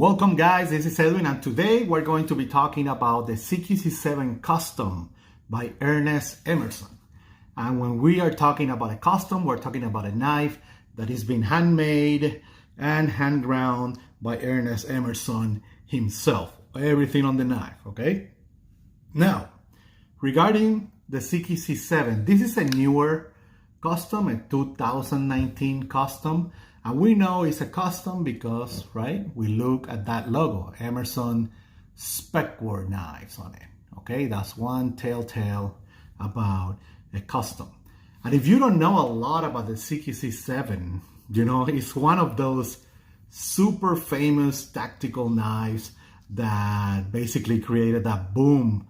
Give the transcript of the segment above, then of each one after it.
Welcome guys, this is Edwin, and today we're going to be talking about the CQC-7 Custom by Ernest Emerson. And when we are talking about a custom, we're talking about a knife that is being handmade and hand ground by Ernest Emerson himself. Everything on the knife, okay? Now, regarding the CQC-7, this is a newer custom, a 2019 custom. And we know it's a custom because, right, we look at that logo, Emerson Specward knives on it. Okay, that's one telltale about a custom. And if you don't know a lot about the CQC-7, you know, it's one of those super famous tactical knives that basically created that boom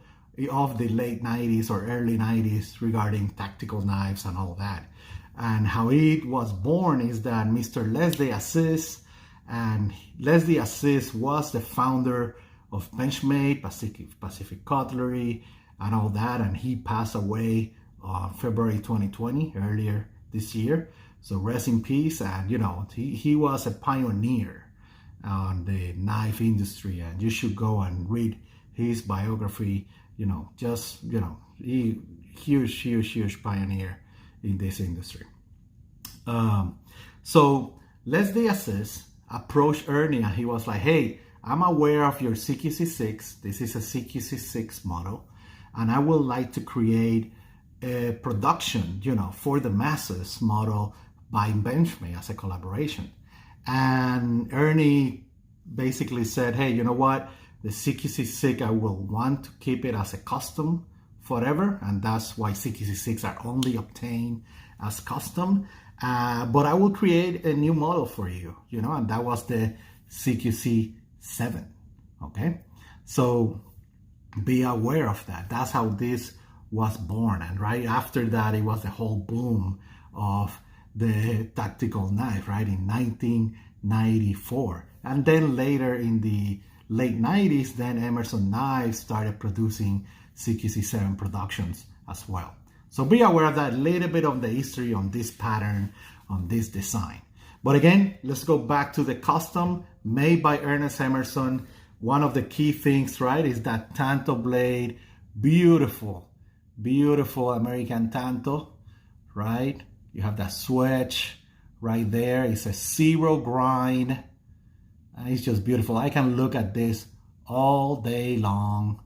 of the late 90s or early 90s regarding tactical knives and all that. And how it was born is that Mr. Leslie Assis, and Leslie Assis was the founder of Benchmade, Pacific Cutlery, and all that. And he passed away on February 2020, earlier this year. So rest in peace. And you know, he was a pioneer on the knife industry, and you should go and read his biography. You know, just, you know, huge pioneer in this industry. So Leslie Assis approached Ernie and he was like, hey, I'm aware of your CQC-6. This is a CQC-6 model, and I would like to create a production, you know, for the masses model by Benchmade as a collaboration. And Ernie basically said, hey, you know what? The CQC-6, I will want to keep it as a custom forever, and that's why CQC-6 are only obtained as custom. But I will create a new model for you, you know, and that was the CQC-7. Okay, so be aware of that. That's how this was born, and right after that, it was the whole boom of the tactical knife, right, in 1994, and then later in the late 90s, then Emerson Knives started producing CQC-7 productions as well. So be aware of that, little bit of the history on this pattern, on this design. But again, let's go back to the custom made by Ernest Emerson. One of the key things, right, is that tanto blade, beautiful American tanto, right? You have that switch right there. It's a zero grind, and it's just beautiful. I can look at this all day long.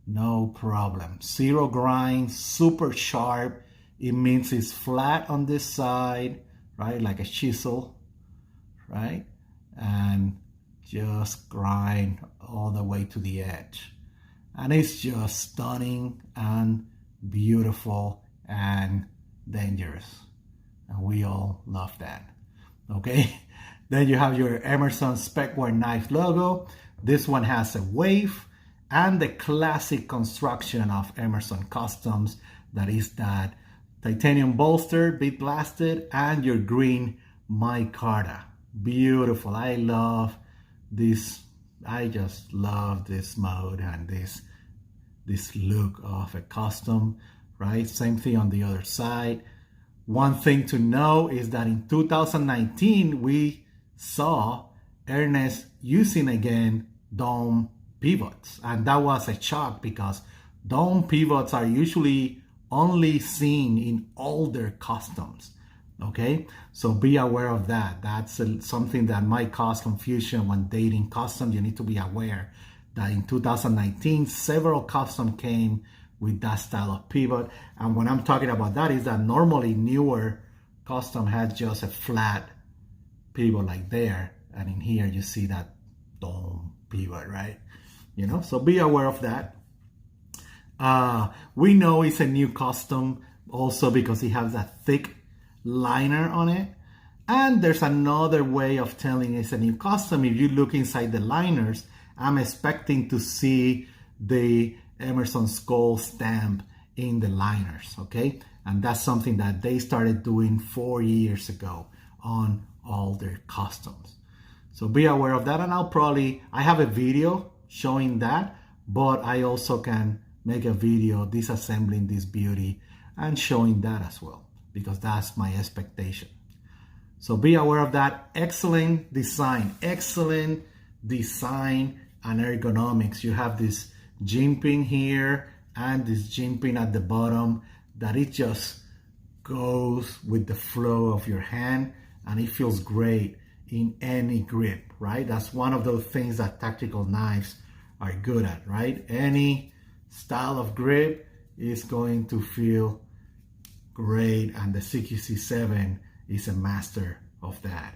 No problem. Zero grind, super sharp. It means it's flat on this side, right? Like a chisel, right? And just grind all the way to the edge. And it's just stunning and beautiful and dangerous. And we all love that, okay? Then you have your Emerson Specward knife logo. This one has a wave and the classic construction of Emerson Customs, that is that titanium bolster, bead blasted, and your green micarta. Beautiful. I love this. I just love this mode and this look of a custom, right? Same thing on the other side. One thing to know is that in 2019, we saw Ernest using again dome pivots, and that was a shock because dome pivots are usually only seen in older customs. Okay, so be aware of that. That's something that might cause confusion when dating customs. You need to be aware that in 2019 several customs came with that style of pivot, and when I'm talking about that is that normally newer custom has just a flat pivot like there, and in here you see that dome pivot, right? You know, so be aware of that. We know it's a new custom also because it has that thick liner on it. And there's another way of telling it's a new custom. If you look inside the liners, I'm expecting to see the Emerson skull stamp in the liners, okay? And that's something that they started doing 4 years ago on all their customs. So be aware of that, and I have a video showing that, but I also can make a video disassembling this beauty and showing that as well, because that's my expectation. So be aware of that. Excellent design, excellent design and ergonomics. You have this jimping here and this jimping at the bottom that it just goes with the flow of your hand, and it feels great in any grip, right? That's one of those things that tactical knives are good at, right? Any style of grip is going to feel great, and the CQC-7 is a master of that.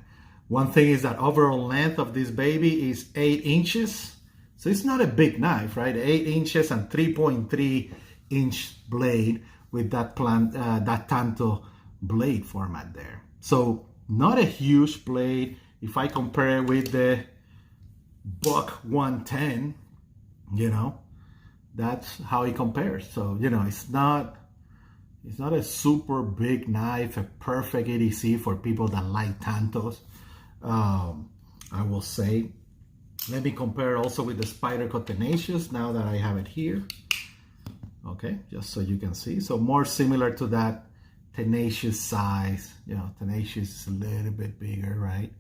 One thing is that overall length of this baby is 8 inches. So it's not a big knife, right? 8 inches and 3.3 inch blade with that Tanto blade format there. So not a huge blade. If I compare it with the Buck 110, you know, that's how it compares. So, you know, it's not a super big knife, a perfect EDC for people that like Tantos, I will say. Let me compare also with the Spyderco Tenacious now that I have it here. Okay, just so you can see. So more similar to that Tenacious size. You know, Tenacious is a little bit bigger, right?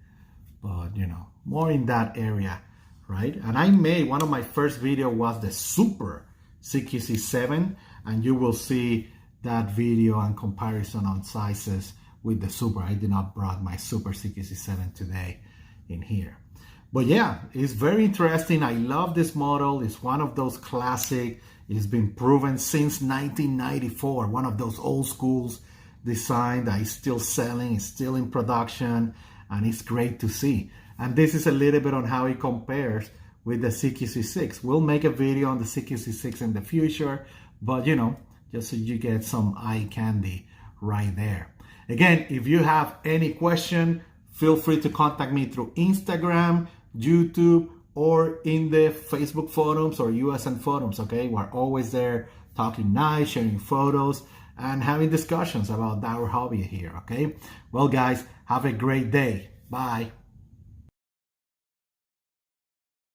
But, you know, more in that area, right? And I made, one of my first video was the Super CQC-7, and you will see that video and comparison on sizes with the Super. I did not brought my Super CQC-7 today in here. But yeah, it's very interesting. I love this model. It's one of those classic. It's been proven since 1994. One of those old schools design that is still selling, is still in production, and it's great to see. And this is a little bit on how it compares with the CQC-6. We'll make a video on the CQC-6 in the future, but you know, just so you get some eye candy right there. Again, if you have any question, feel free to contact me through Instagram, YouTube, or in the Facebook forums or USN forums, okay? We're always there talking knives, sharing photos, and having discussions about our hobby here, okay? Well, guys, have a great day. Bye.